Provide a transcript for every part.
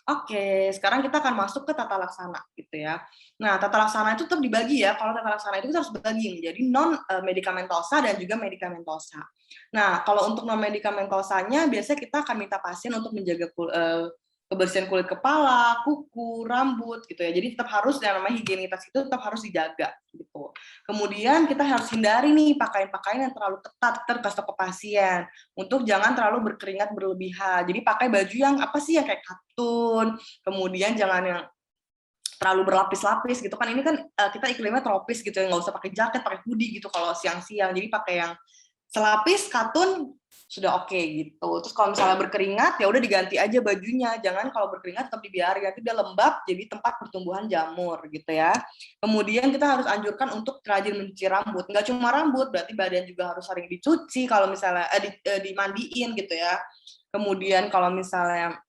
Oke, sekarang kita akan masuk ke tata laksana gitu ya. Nah, tata laksana itu tetap dibagi ya. Kalau tata laksana itu kita harus bagi menjadi non medikamentosa dan juga medikamentosa. Nah, kalau untuk non medikamentosanya biasanya kita akan minta pasien untuk menjaga kebersihan kulit kepala, kuku, rambut gitu ya. Jadi tetap harus yang namanya higienitas itu tetap harus dijaga gitu. Kemudian kita harus hindari nih pakaian-pakaian yang terlalu ketat terkasih ke pasien untuk jangan terlalu berkeringat berlebihan. Jadi pakai baju yang apa sih yang kayak katun, kemudian jangan yang terlalu berlapis-lapis gitu kan. Ini kan kita iklimnya tropis gitu ya, nggak usah pakai jaket, pakai hoodie gitu kalau siang-siang. Jadi pakai yang selapis katun sudah oke gitu. Terus kalau misalnya berkeringat ya udah diganti aja bajunya. Jangan kalau berkeringat tetap dibiarin, nanti dia lembab jadi tempat pertumbuhan jamur gitu ya. Kemudian kita harus anjurkan untuk rajin mencuci rambut. Nggak cuma rambut, berarti badan juga harus sering dicuci kalau misalnya dimandiin gitu ya. Kemudian kalau misalnya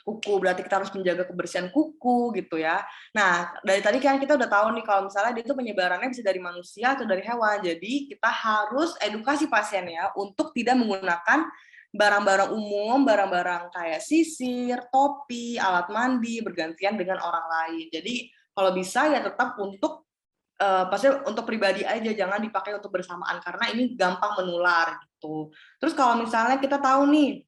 kuku, berarti kita harus menjaga kebersihan kuku gitu ya. Nah, dari tadi kan kita udah tahu nih kalau misalnya dia itu penyebarannya bisa dari manusia atau dari hewan. Jadi kita harus edukasi pasiennya untuk tidak menggunakan barang-barang umum, barang-barang kayak sisir, topi, alat mandi bergantian dengan orang lain. Jadi kalau bisa ya tetap untuk pasti untuk pribadi aja, jangan dipakai untuk bersamaan karena ini gampang menular gitu. Terus kalau misalnya kita tahu nih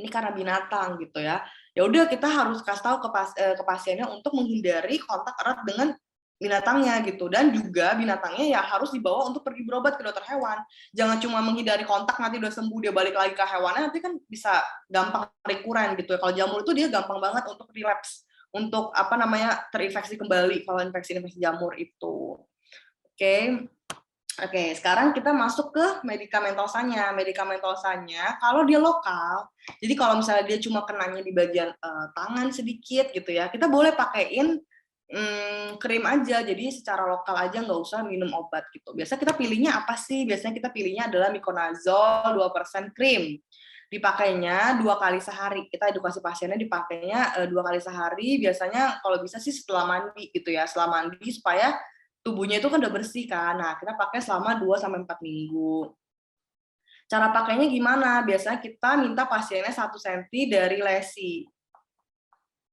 ini karena binatang gitu ya. Ya udah kita harus kasih tahu ke pasiennya untuk menghindari kontak erat dengan binatangnya gitu, dan juga binatangnya ya harus dibawa untuk pergi berobat ke dokter hewan. Jangan cuma menghindari kontak nanti udah sembuh dia balik lagi ke hewannya, nanti kan bisa gampang rekuren gitu ya. Kalau jamur itu dia gampang banget untuk relapse, untuk apa namanya terinfeksi kembali kalau infeksi jamur itu. Oke. Oke, sekarang kita masuk ke medikamentosanya. Medikamentosanya, kalau dia lokal, jadi kalau misalnya dia cuma kenanya di bagian tangan sedikit gitu ya, kita boleh pakein krim aja. Jadi secara lokal aja nggak usah minum obat gitu. Biasa kita pilihnya apa sih? Biasanya kita pilihnya adalah Miconazole 2% krim. Dipakainya 2 kali sehari. Kita edukasi pasiennya dipakainya 2 kali sehari. Biasanya kalau bisa sih setelah mandi gitu ya. Setelah mandi supaya tubuhnya itu kan udah bersih kan. Nah, kita pakai selama 2 sampai 4 minggu. Cara pakainya gimana? Biasanya kita minta pasiennya 1 senti dari lesi.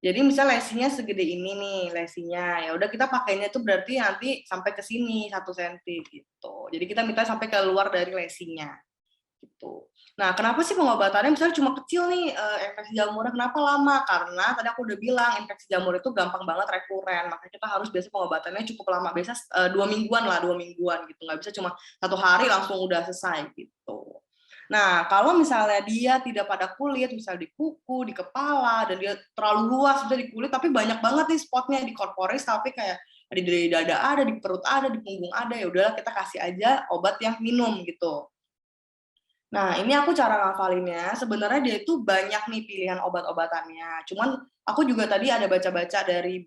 Jadi misal lesinya segede ini nih, lesinya. Ya udah kita pakainya itu berarti nanti sampai ke sini 1 senti gitu. Jadi kita minta sampai keluar dari lesinya gitu. Nah, kenapa sih pengobatannya misalnya cuma kecil nih infeksi jamurnya kenapa lama? Karena tadi aku udah bilang infeksi jamur itu gampang banget rekuren, makanya kita harus biasa pengobatannya cukup lama, biasa 2 mingguan lah, 2 mingguan gitu, nggak bisa cuma 1 hari langsung udah selesai gitu. Nah, kalau misalnya dia tidak pada kulit, misalnya di kuku, di kepala, dan dia terlalu luas udah di kulit, tapi banyak banget nih spotnya di korporis, tapi kayak di dada ada, di perut ada, di punggung ada, ya udahlah kita kasih aja obat yang minum gitu. Nah, ini aku cara ngafalinnya, sebenarnya dia itu banyak nih pilihan obat-obatannya. Cuman aku juga tadi ada baca-baca dari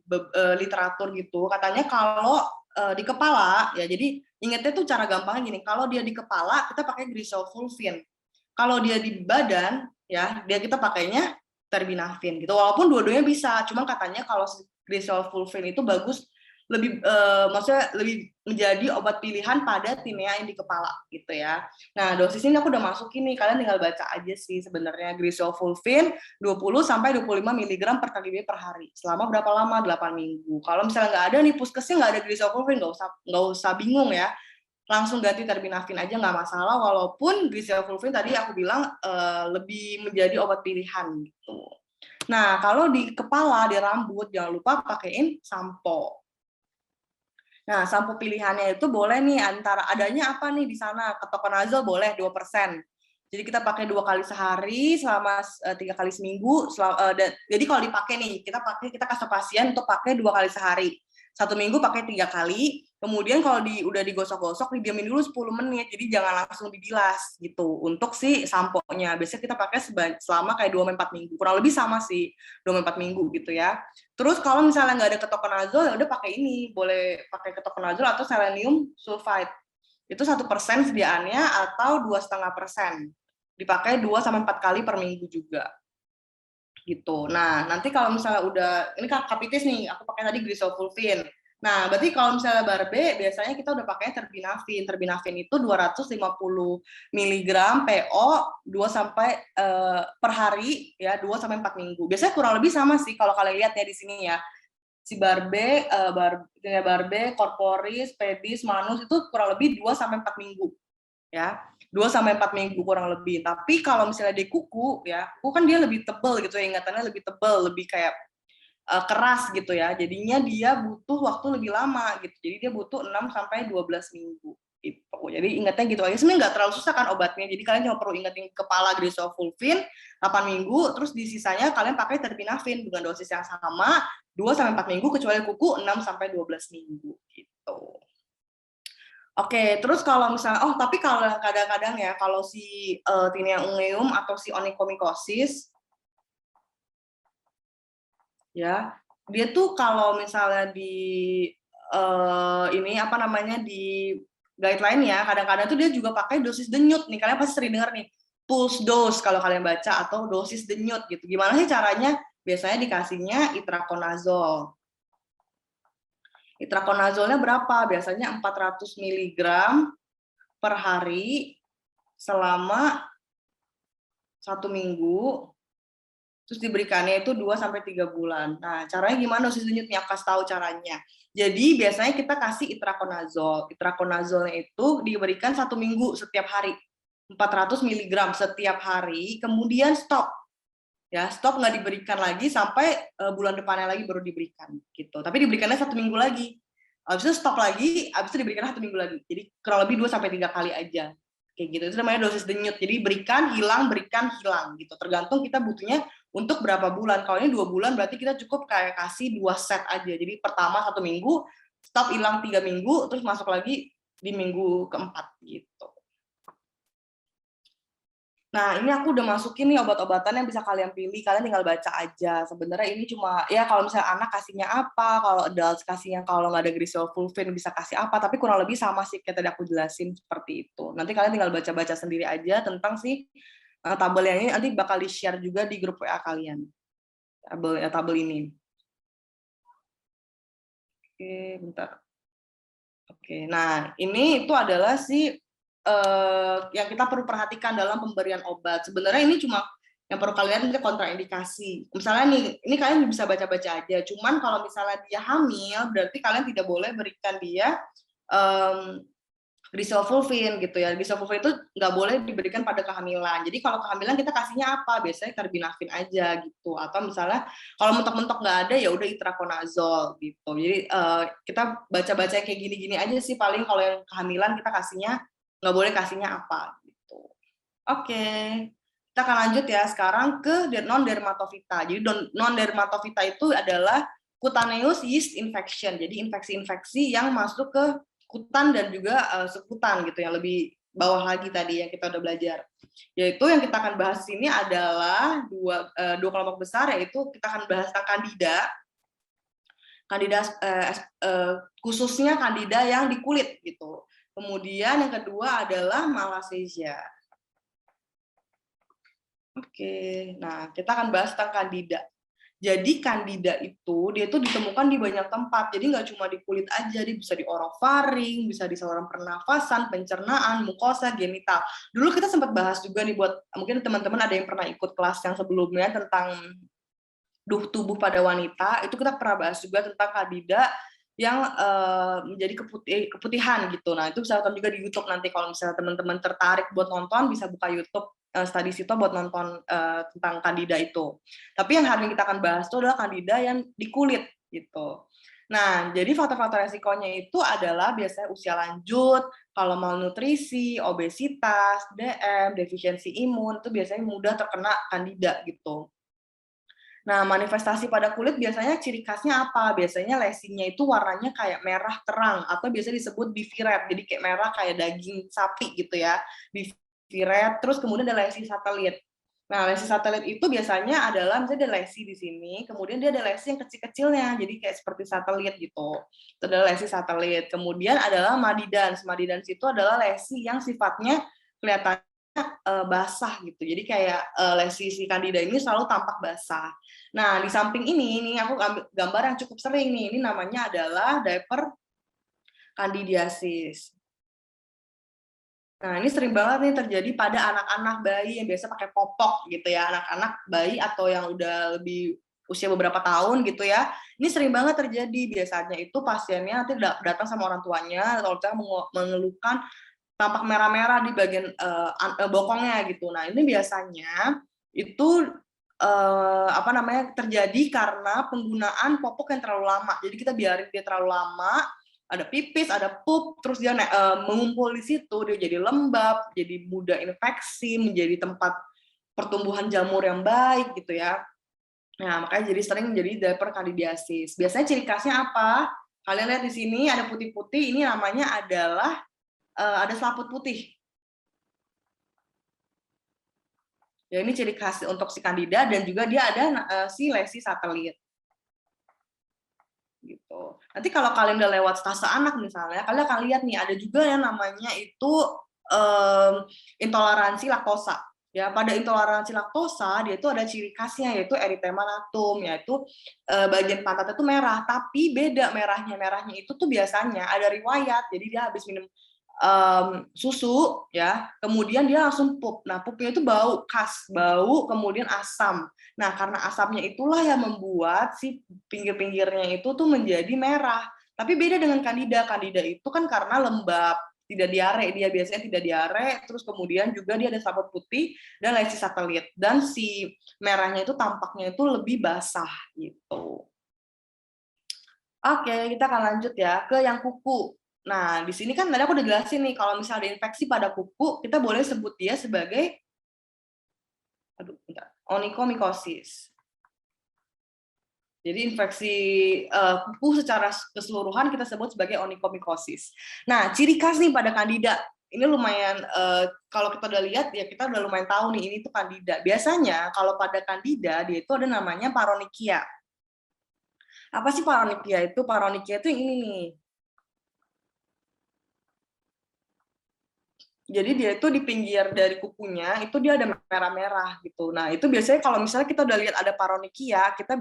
literatur gitu, katanya kalau di kepala, ya jadi ingetnya tuh cara gampangnya gini, kalau dia di kepala kita pakai Grisofulvin. Kalau dia di badan, ya dia kita pakainya Terbinafin gitu. Walaupun dua-duanya bisa, cuman katanya kalau Grisofulvin itu bagus lebih maksudnya lebih menjadi obat pilihan pada tinea yang di kepala gitu ya. Nah, dosis ini aku udah masukin nih, kalian tinggal baca aja sih sebenarnya. Grisofulvin 20 sampai 25 mg per kali per hari. Selama berapa lama? 8 minggu. Kalau misalnya nggak ada nih, puskesnya nggak ada Grisofulvin, nggak usah bingung ya. Langsung ganti Terbinafin aja nggak masalah, walaupun Grisofulvin tadi aku bilang lebih menjadi obat pilihan gitu. Nah, kalau di kepala, di rambut, jangan lupa pakein sampo. Nah, sampo pilihannya itu boleh nih antara adanya apa nih di sana, ketoconazole boleh 2%. Jadi kita pakai 2 kali sehari selama 3 kali seminggu. Jadi kalau dipakai nih, kita kasih pasien untuk pakai 2 kali sehari. 1 minggu pakai 3 kali. Kemudian kalau udah digosok-gosok, didiamin dulu 10 menit. Jadi jangan langsung dibilas gitu. Untuk si samponya, biasanya kita pakai selama kayak 2-4 minggu. Kurang lebih sama sih, 2-4 minggu gitu ya. Terus kalau misalnya nggak ada ketoconazole, ya udah pakai ini, boleh pakai ketoconazole atau selenium sulfite. Itu 1% sediaannya atau 2,5%. Dipakai 2-4 kali per minggu juga. Gitu. Nah, nanti kalau misalnya udah, ini kapitis nih, aku pakai tadi Grisofulvin. Nah, berarti kalau misalnya barbe, biasanya kita udah pakai terbinafin. Terbinafin itu 250 miligram PO 2 sampai per hari ya, 2 sampai 4 minggu. Biasanya kurang lebih sama sih kalau kalian lihat ya di sini ya. Si barbe, barbe, corporis, pedis, manus itu kurang lebih 2 sampai 4 minggu ya. 2 sampai 4 minggu kurang lebih. Tapi kalau misalnya di kuku ya, kuku kan dia lebih tebel gitu ya, ingatannya lebih tebel, lebih kayak keras gitu ya. Jadinya dia butuh waktu lebih lama gitu. Jadi dia butuh 6 sampai 12 minggu gitu. Jadi ingatnya gitu aja. Sebenarnya nggak terlalu susah kan obatnya. Jadi kalian cuma perlu ingetin kepala grisofulvin 8 minggu, terus di sisanya kalian pakai terbinafin dengan dosis yang sama 2 sampai 4 minggu, kecuali kuku 6 sampai 12 minggu gitu. Oke, terus kalau misalnya, tapi kalau kadang-kadang ya, kalau si tinea ungueum atau si onychomycosis, ya dia tuh kalau misalnya di ini apa namanya di guideline ya, kadang-kadang tuh dia juga pakai dosis denyut nih, kalian pasti sering dengar nih pulse dose kalau kalian baca, atau dosis denyut gitu. Gimana sih caranya? Biasanya dikasihnya itraconazole. Itraconazolnya berapa? Biasanya 400 mg per hari selama 1 minggu, terus diberikannya itu 2 sampai 3 bulan. Nah, caranya gimana dosis denyutnya? Aku kasih tahu caranya. Jadi biasanya kita kasih itraconazole. Itraconazolnya itu diberikan 1 minggu setiap hari. 400 mg setiap hari, kemudian stop. Ya, stop, nggak diberikan lagi sampai bulan depannya lagi baru diberikan gitu. Tapi diberikannya 1 minggu lagi. Habis itu stop lagi, habis itu diberikan 1 minggu lagi. Jadi kurang lebih 2 sampai 3 kali aja. Kayak gitu. Itu namanya dosis denyut. Jadi berikan, hilang gitu. Tergantung kita butuhnya untuk berapa bulan. Kalau ini 2 bulan berarti kita cukup kayak kasih 2 set aja. Jadi pertama 1 minggu, stop, hilang 3 minggu, terus masuk lagi di minggu keempat gitu. Nah, ini aku udah masukin nih obat-obatan yang bisa kalian pilih, kalian tinggal baca aja. Sebenarnya ini cuma, ya kalau misalnya anak kasihnya apa, kalau adults kasihnya kalau nggak ada grisofulvin bisa kasih apa, tapi kurang lebih sama sih kayak tadi aku jelasin seperti itu. Nanti kalian tinggal baca-baca sendiri aja tentang si tabel yang ini, nanti bakal di-share juga di grup WA kalian. Tabel ini. Oke, bentar. Oke, nah ini itu adalah si yang kita perlu perhatikan dalam pemberian obat. Sebenarnya ini cuma yang perlu kalian lihat kontraindikasi. Misalnya nih, ini kalian bisa baca-baca aja. Cuman kalau misalnya dia hamil, berarti kalian tidak boleh berikan dia grisofulvin gitu ya. Grisofulvin itu nggak boleh diberikan pada kehamilan. Jadi kalau kehamilan kita kasihnya apa? Biasanya terbinafin aja gitu. Atau misalnya kalau mentok-mentok nggak ada ya udah itraconazole gitu. Jadi kita baca-baca kayak gini-gini aja sih, paling kalau yang kehamilan kita kasihnya nggak boleh kasihnya apa gitu. Oke. Kita akan lanjut ya sekarang ke non dermatofita. Jadi non dermatofita itu adalah cutaneous yeast infection. Jadi infeksi-infeksi yang masuk ke kutan dan juga sekutan gitu, yang lebih bawah lagi tadi yang kita udah belajar. Yaitu yang kita akan bahas di sini adalah dua kelompok besar, yaitu kita akan bahas tentang kandida khususnya kandida yang di kulit gitu. Kemudian yang kedua adalah malassezia. Oke, nah kita akan bahas tentang kandida. Jadi kandida itu dia tuh ditemukan di banyak tempat. Jadi nggak cuma di kulit aja, dia bisa di orofaring, bisa di saluran pernafasan, pencernaan, mukosa, genital. Dulu kita sempat bahas juga nih buat mungkin teman-teman ada yang pernah ikut kelas yang sebelumnya tentang tubuh pada wanita, itu kita pernah bahas juga tentang kandida yang menjadi keputihan gitu. Nah, itu bisa nonton juga di YouTube nanti kalau misalnya teman-teman tertarik buat nonton, bisa buka YouTube Study Sito buat nonton tentang kandida itu. Tapi yang hari ini kita akan bahas itu adalah kandida yang di kulit gitu. Nah, jadi faktor-faktor resikonya itu adalah biasanya usia lanjut, kalau malnutrisi, obesitas, DM, defisiensi imun, itu biasanya mudah terkena kandida gitu. Nah, manifestasi pada kulit biasanya ciri khasnya apa? Biasanya lesinya itu warnanya kayak merah terang atau biasa disebut bifiret. Jadi kayak merah kayak daging sapi gitu ya. Bifiret, terus kemudian ada lesi satelit. Nah, lesi satelit itu biasanya adalah misalnya ada lesi di sini, kemudian dia ada lesi yang kecil-kecilnya, jadi kayak seperti satelit gitu. Itu adalah lesi satelit. Kemudian adalah madidans. Madidans itu adalah lesi yang sifatnya kelihatan basah gitu. Jadi kayak lesi si Candida ini selalu tampak basah. Nah, di samping ini aku ambil gambar yang cukup sering nih. Ini namanya adalah diaper candidiasis. Nah, ini sering banget nih terjadi pada anak-anak bayi yang biasa pakai popok gitu ya, anak-anak bayi atau yang udah lebih usia beberapa tahun gitu ya. Ini sering banget terjadi. Biasanya itu pasiennya nanti datang sama orang tuanya, kalau kita mengeluhkan tampak merah-merah di bagian bokongnya gitu. Nah, ini biasanya itu terjadi karena penggunaan popok yang terlalu lama. Jadi kita biarin dia terlalu lama, ada pipis, ada pup, terus dia mengumpul di situ, dia jadi lembab, jadi mudah infeksi, menjadi tempat pertumbuhan jamur yang baik gitu ya. Nah, makanya jadi sering menjadi diaper candidiasis. Biasanya ciri khasnya apa? Kalian lihat di sini ada putih-putih, ini namanya adalah ada selaput putih. Ya, ini ciri khas untuk si Candida dan juga dia ada si lesi satelit. Gitu. Nanti kalau kalian udah lewat stase anak misalnya, kalian akan lihat nih ada juga yang namanya itu intoleransi laktosa. Ya, pada intoleransi laktosa dia itu ada ciri khasnya yaitu erythema latum, yaitu bagian pantatnya itu merah, tapi beda merahnya itu tuh biasanya ada riwayat. Jadi dia habis minum susu ya, kemudian dia langsung pup. Nah, pupnya itu bau khas, bau kemudian asam. Nah, karena asamnya itulah yang membuat si pinggir-pinggirnya itu tuh menjadi merah. Tapi beda dengan Candida. Candida itu kan karena lembab, tidak diare, dia biasanya tidak diare, terus kemudian juga dia ada selaput putih dan lesi satelit. Dan si merahnya itu tampaknya itu lebih basah gitu. Oke, kita akan lanjut ya ke yang kuku. Nah, di sini kan tadi aku udah jelasin nih, kalau misalnya ada infeksi pada kuku, kita boleh sebut dia sebagai onychomycosis. Jadi infeksi kuku secara keseluruhan kita sebut sebagai onychomycosis. Nah, ciri khas nih pada Candida, ini lumayan kalau kita udah lihat ya kita udah lumayan tahu nih ini tuh Candida. Biasanya kalau pada Candida dia itu ada namanya paronychia. Apa sih paronychia itu? Paronychia itu ini nih. Jadi dia itu di pinggir dari kukunya itu dia ada merah-merah gitu. Nah, itu biasanya kalau misalnya kita udah lihat ada paronychia, kita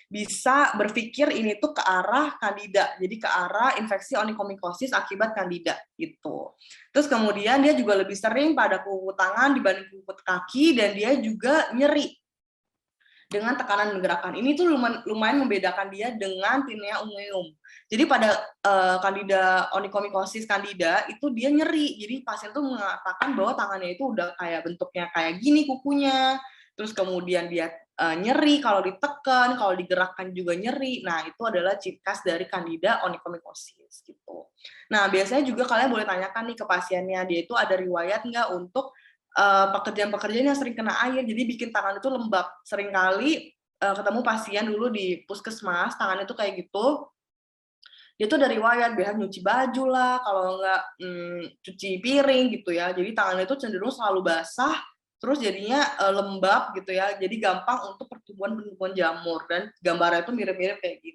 bisa berpikir ini tuh ke arah Candida. Jadi ke arah infeksi onychomycosis akibat Candida gitu. Terus kemudian dia juga lebih sering pada kuku tangan dibanding kuku kaki dan dia juga nyeri dengan tekanan dan gerakan. Ini tuh lumayan membedakan dia dengan Tinea ungueum. Jadi pada Candida onychomycosis Candida itu dia nyeri. Jadi pasien tuh mengatakan bahwa tangannya itu udah kayak bentuknya kayak gini kukunya. Terus kemudian dia nyeri kalau ditekan, kalau digerakkan juga nyeri. Nah, itu adalah ciri khas dari Candida onychomycosis gitu. Nah, biasanya juga kalian boleh tanyakan nih ke pasiennya, dia itu ada riwayat nggak untuk pekerjaan-pekerjaan yang sering kena air, jadi bikin tangan itu lembab. Seringkali ketemu pasien dulu di puskesmas, tangannya itu kayak gitu, dia tuh dari riwayat, biasa nyuci baju lah, kalau nggak cuci piring gitu ya, jadi tangannya itu cenderung selalu basah, terus jadinya lembab gitu ya, jadi gampang untuk pertumbuhan jamur, dan gambarnya itu mirip-mirip kayak gini.